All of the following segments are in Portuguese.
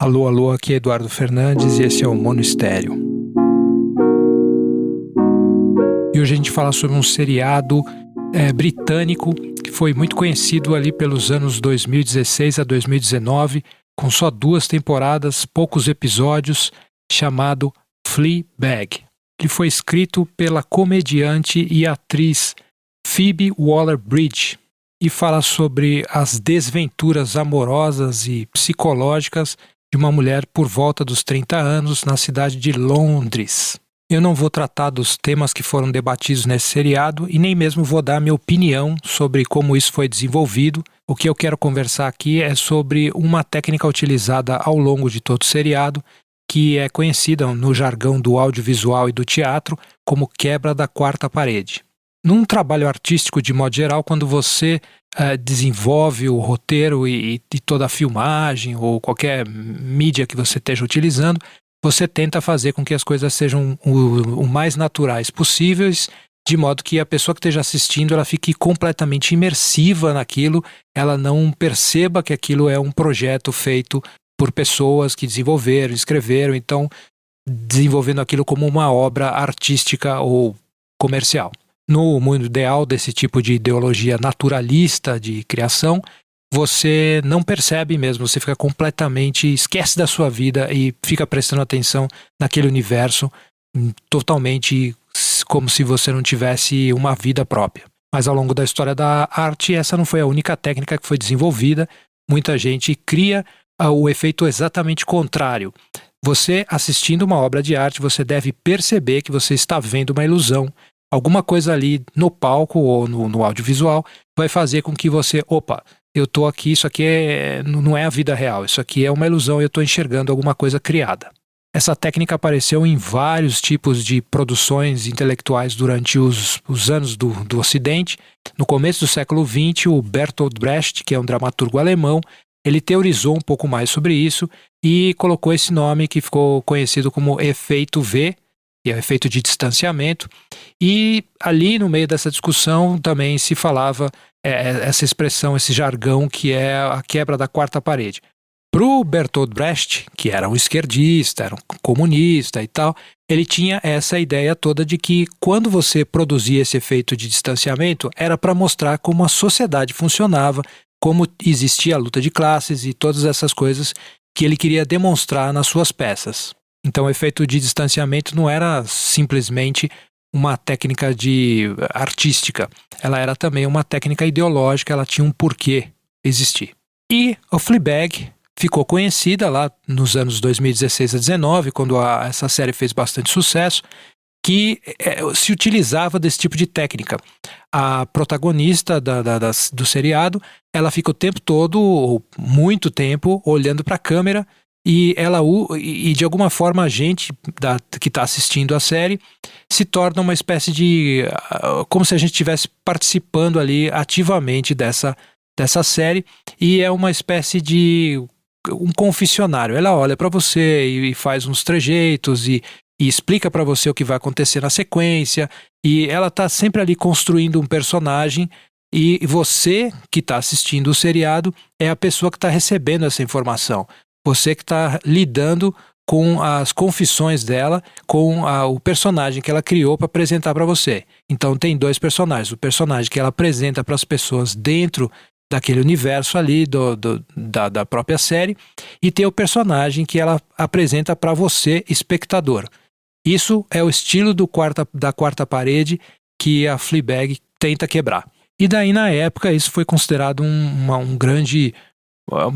Alô, alô, aqui é Eduardo Fernandes e esse é o Monistério. E hoje a gente fala sobre um seriado britânico que foi muito conhecido ali pelos anos 2016 a 2019, com só 2 temporadas, poucos episódios, chamado Fleabag. Ele foi escrito pela comediante e atriz Phoebe Waller-Bridge e fala sobre as desventuras amorosas e psicológicas de uma mulher por volta dos 30 anos na cidade de Londres. Eu não vou tratar dos temas que foram debatidos nesse seriado e nem mesmo vou dar minha opinião sobre como isso foi desenvolvido. O que eu quero conversar aqui é sobre uma técnica utilizada ao longo de todo o seriado, que é conhecida no jargão do audiovisual e do teatro como quebra da quarta parede. Num trabalho artístico, de modo geral, quando você desenvolve o roteiro e toda a filmagem ou qualquer mídia que você esteja utilizando, você tenta fazer com que as coisas sejam o mais naturais possíveis, de modo que a pessoa que esteja assistindo ela fique completamente imersiva naquilo, ela não perceba que aquilo é um projeto feito por pessoas que desenvolveram, escreveram, então desenvolvendo aquilo como uma obra artística ou comercial. No mundo ideal desse tipo de ideologia naturalista de criação, você não percebe mesmo, você fica completamente, esquece da sua vida e fica prestando atenção naquele universo totalmente como se você não tivesse uma vida própria. Mas ao longo da história da arte, essa não foi a única técnica que foi desenvolvida. Muita gente cria o efeito exatamente contrário. Você assistindo uma obra de arte, você deve perceber que você está vendo uma ilusão. Alguma coisa ali no palco ou no audiovisual vai fazer com que você, eu estou aqui, isso aqui não é a vida real, isso aqui é uma ilusão e eu estou enxergando alguma coisa criada. Essa técnica apareceu em vários tipos de produções intelectuais durante os anos do Ocidente. No começo do século XX, o Bertolt Brecht, que é um dramaturgo alemão, ele teorizou um pouco mais sobre isso e colocou esse nome que ficou conhecido como efeito V, que é o efeito de distanciamento, e ali no meio dessa discussão também se falava essa expressão, esse jargão que é a quebra da quarta parede. Para o Bertolt Brecht, que era um esquerdista, era um comunista e tal, ele tinha essa ideia toda de que quando você produzia esse efeito de distanciamento era para mostrar como a sociedade funcionava, como existia a luta de classes e todas essas coisas que ele queria demonstrar nas suas peças. Então o efeito de distanciamento não era simplesmente uma técnica artística, ela era também uma técnica ideológica, ela tinha um porquê existir. E o Fleabag ficou conhecida lá nos anos 2016 a 2019, quando essa série fez bastante sucesso, que se utilizava desse tipo de técnica. A protagonista do seriado, ela fica o tempo todo, ou muito tempo, olhando para a câmera e de alguma forma a gente que está assistindo a série se torna uma espécie de... como se a gente estivesse participando ali ativamente dessa série, e é uma espécie de um confessionário. Ela olha para você e faz uns trejeitos e explica para você o que vai acontecer na sequência, e ela está sempre ali construindo um personagem, e você que está assistindo o seriado é a pessoa que está recebendo essa informação. Você que está lidando com as confissões dela, com o personagem que ela criou para apresentar para você. Então tem 2 personagens. O personagem que ela apresenta para as pessoas dentro daquele universo ali da própria série, e tem o personagem que ela apresenta para você, espectador. Isso é o estilo da quarta parede que a Fleabag tenta quebrar. E daí, na época, isso foi considerado uma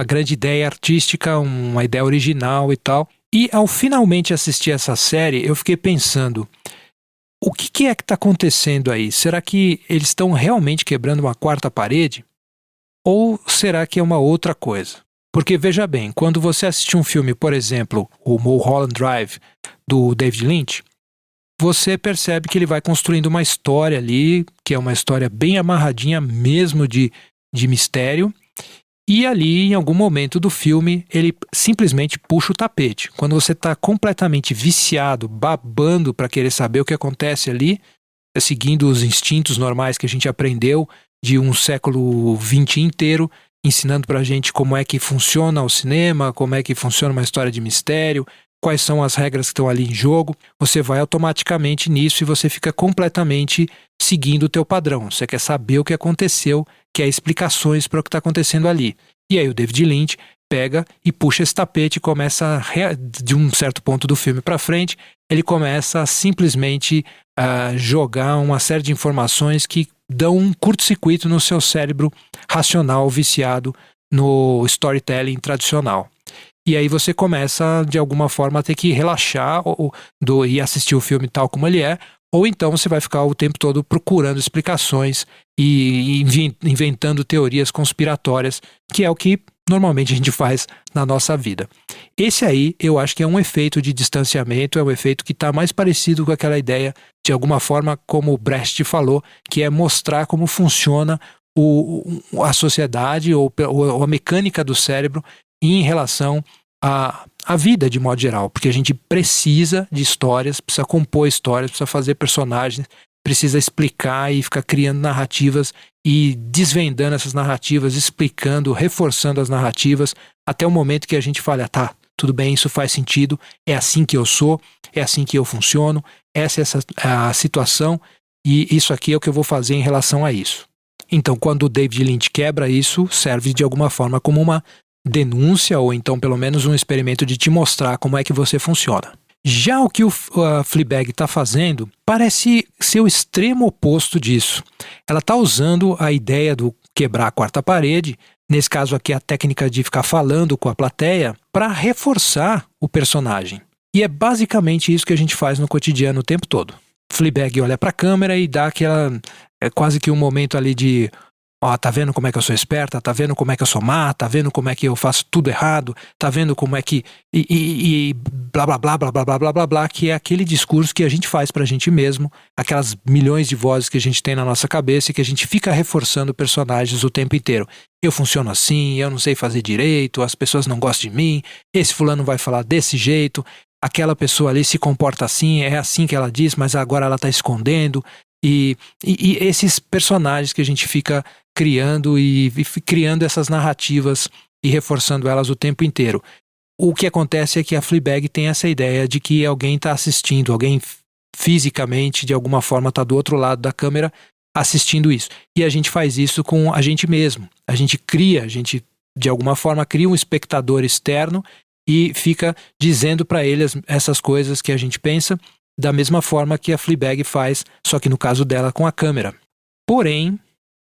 grande ideia artística, uma ideia original e tal. E ao finalmente assistir essa série, eu fiquei pensando, o que é que está acontecendo aí? Será que eles estão realmente quebrando uma quarta parede? Ou será que é uma outra coisa? Porque, veja bem, quando você assiste um filme, por exemplo, o Mulholland Drive, do David Lynch, você percebe que ele vai construindo uma história ali, que é uma história bem amarradinha mesmo de mistério, e ali, em algum momento do filme, ele simplesmente puxa o tapete. Quando você está completamente viciado, babando para querer saber o que acontece ali, seguindo os instintos normais que a gente aprendeu de um século XX inteiro, ensinando pra gente como é que funciona o cinema, como é que funciona uma história de mistério, quais são as regras que estão ali em jogo. Você vai automaticamente nisso e você fica completamente seguindo o teu padrão. Você quer saber o que aconteceu, quer explicações para o que está acontecendo ali. E aí o David Lynch pega e puxa esse tapete e começa, de um certo ponto do filme para frente, ele começa a simplesmente jogar uma série de informações que dão um curto-circuito no seu cérebro racional viciado no storytelling tradicional. E aí você começa, de alguma forma, a ter que relaxar e assistir o filme tal como ele é, ou então você vai ficar o tempo todo procurando explicações e inventando teorias conspiratórias, que é o que normalmente a gente faz na nossa vida. Esse aí, eu acho que é um efeito de distanciamento, é um efeito que está mais parecido com aquela ideia, de alguma forma, como o Brecht falou, que é mostrar como funciona a sociedade ou a mecânica do cérebro em relação à vida de modo geral, porque a gente precisa de histórias, precisa compor histórias, precisa fazer personagens, precisa explicar e ficar criando narrativas e desvendando essas narrativas, explicando, reforçando as narrativas, até o momento que a gente fala, tá, tudo bem, isso faz sentido, é assim que eu sou, é assim que eu funciono, essa é a situação e isso aqui é o que eu vou fazer em relação a isso. Então, quando o David Lynch quebra isso, serve de alguma forma como uma denúncia ou então pelo menos um experimento de te mostrar como é que você funciona. Já o que o Fleabag está fazendo parece ser o extremo oposto disso. Ela está usando a ideia do quebrar a quarta parede, nesse caso aqui a técnica de ficar falando com a plateia, para reforçar o personagem. E é basicamente isso que a gente faz no cotidiano o tempo todo. Fleabag olha para a câmera e dá aquela... quase que um momento ali de... Ó, tá vendo como é que eu sou esperta? Tá vendo como é que eu sou má? Tá vendo como é que eu faço tudo errado? Tá vendo como é que... E blá, blá, blá, blá, blá, blá, blá, blá, blá, que é aquele discurso que a gente faz pra gente mesmo, aquelas milhões de vozes que a gente tem na nossa cabeça e que a gente fica reforçando personagens o tempo inteiro. Eu funciono assim, eu não sei fazer direito, as pessoas não gostam de mim, esse fulano vai falar desse jeito, aquela pessoa ali se comporta assim, é assim que ela diz, mas agora ela tá escondendo. E esses personagens que a gente fica criando e criando essas narrativas e reforçando elas o tempo inteiro. O que acontece é que a Fleabag tem essa ideia de que alguém está assistindo, alguém fisicamente, de alguma forma, está do outro lado da câmera assistindo isso. E a gente faz isso com a gente mesmo. A gente de alguma forma, cria um espectador externo e fica dizendo para ele essas coisas que a gente pensa, da mesma forma que a Fleabag faz, só que no caso dela com a câmera. Porém,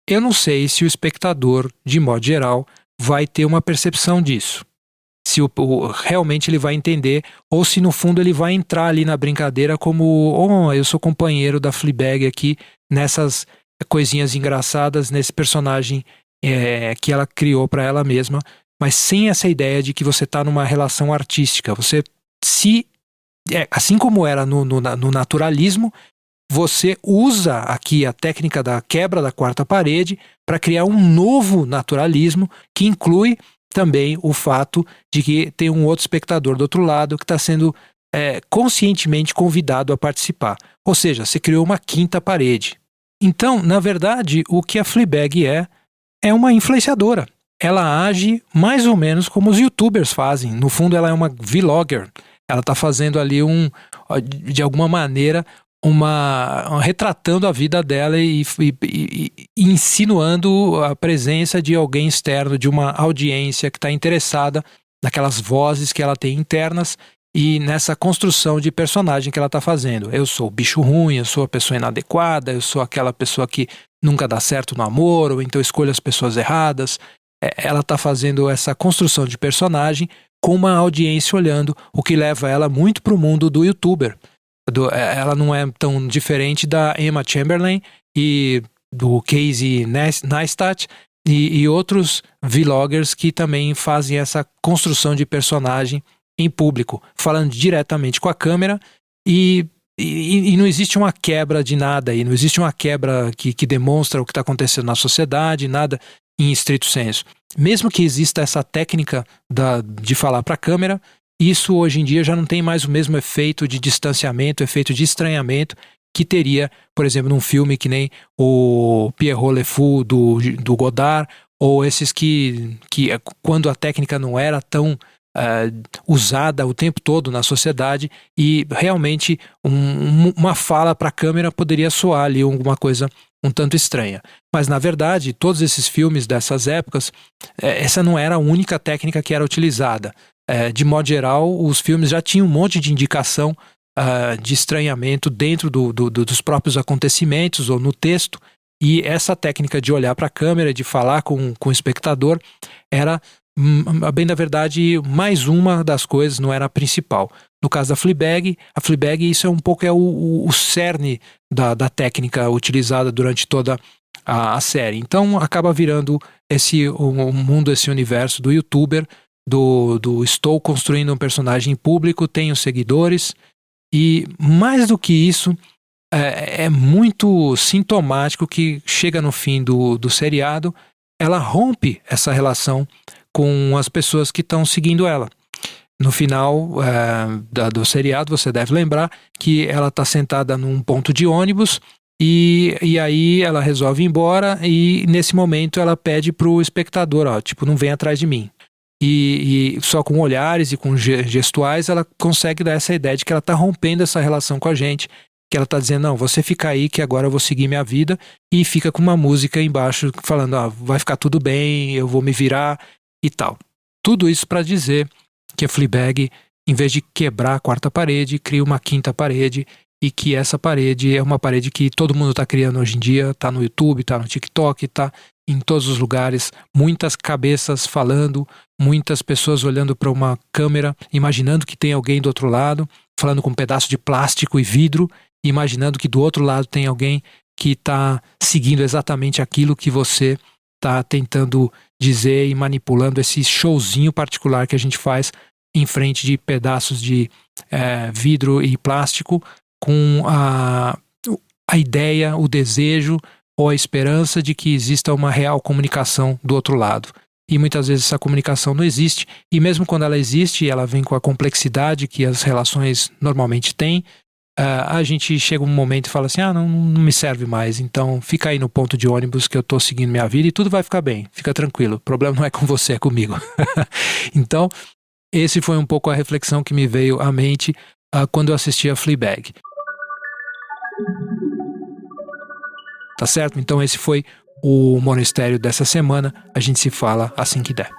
eu não sei se o espectador, de modo geral, vai ter uma percepção disso. Se realmente ele vai entender, ou se no fundo ele vai entrar ali na brincadeira como, eu sou companheiro da Fleabag aqui, nessas coisinhas engraçadas, nesse personagem que ela criou para ela mesma, mas sem essa ideia de que você está numa relação artística. Você assim como era no naturalismo, você usa aqui a técnica da quebra da quarta parede para criar um novo naturalismo que inclui também o fato de que tem um outro espectador do outro lado que está sendo conscientemente convidado a participar. Ou seja, você criou uma quinta parede. Então, na verdade, o que a Fleabag é uma influenciadora. Ela age mais ou menos como os youtubers fazem. No fundo, ela é uma vlogger. Ela está fazendo ali de alguma maneira, retratando a vida dela e insinuando a presença de alguém externo, de uma audiência que está interessada naquelas vozes que ela tem internas e nessa construção de personagem que ela está fazendo. Eu sou o bicho ruim, eu sou a pessoa inadequada, eu sou aquela pessoa que nunca dá certo no amor, ou então escolho as pessoas erradas. Ela está fazendo essa construção de personagem com uma audiência olhando, o que leva ela muito para o mundo do youtuber. Ela não é tão diferente da Emma Chamberlain e do Casey Neistat e outros vloggers que também fazem essa construção de personagem em público, falando diretamente com a câmera e não existe uma quebra de nada aí, não existe uma quebra que demonstra o que está acontecendo na sociedade, nada em estrito senso. Mesmo que exista essa técnica de falar para a câmera, isso hoje em dia já não tem mais o mesmo efeito de distanciamento, efeito de estranhamento que teria, por exemplo, num filme que nem o Pierrot Le Fou do Godard, ou esses que quando a técnica não era tão usada o tempo todo na sociedade e realmente uma fala para a câmera poderia soar ali alguma coisa um tanto estranha. Mas na verdade, todos esses filmes dessas épocas, essa não era a única técnica que era utilizada. De modo geral, os filmes já tinham um monte de indicação de estranhamento dentro dos próprios acontecimentos ou no texto, e essa técnica de olhar para a câmera, de falar com o espectador, era, bem da verdade, mais uma das coisas, não era a principal. No caso da Fleabag, isso é um pouco o cerne da técnica utilizada durante toda a série. Então acaba virando o mundo, esse universo do youtuber, do estou construindo um personagem público, tenho seguidores, e mais do que isso, é muito sintomático que chega no fim do seriado, ela rompe essa relação com as pessoas que estão seguindo ela. No final do seriado, você deve lembrar que ela está sentada num ponto de ônibus e aí ela resolve ir embora, e nesse momento ela pede pro espectador, não vem atrás de mim. E só com olhares e com gestuais ela consegue dar essa ideia de que ela está rompendo essa relação com a gente, que ela está dizendo, não, você fica aí que agora eu vou seguir minha vida, e fica com uma música embaixo falando, vai ficar tudo bem, eu vou me virar e tal. Tudo isso para dizer que a Fleabag, em vez de quebrar a quarta parede, cria uma quinta parede, e que essa parede é uma parede que todo mundo está criando hoje em dia, está no YouTube, está no TikTok, está em todos os lugares, muitas cabeças falando, muitas pessoas olhando para uma câmera, imaginando que tem alguém do outro lado, falando com um pedaço de plástico e vidro, imaginando que do outro lado tem alguém que está seguindo exatamente aquilo que você está tentando dizer e manipulando esse showzinho particular que a gente faz em frente de pedaços de vidro e plástico, com a ideia, o desejo ou a esperança de que exista uma real comunicação do outro lado. E muitas vezes essa comunicação não existe, e mesmo quando ela existe, ela vem com a complexidade que as relações normalmente têm, a gente chega um momento e fala assim, não me serve mais, então fica aí no ponto de ônibus que eu estou seguindo minha vida e tudo vai ficar bem, fica tranquilo, o problema não é com você, é comigo. Então, esse foi um pouco a reflexão que me veio à mente quando eu assisti a Fleabag. Tá certo? Então esse foi o Monistério dessa semana. A gente se fala assim que der.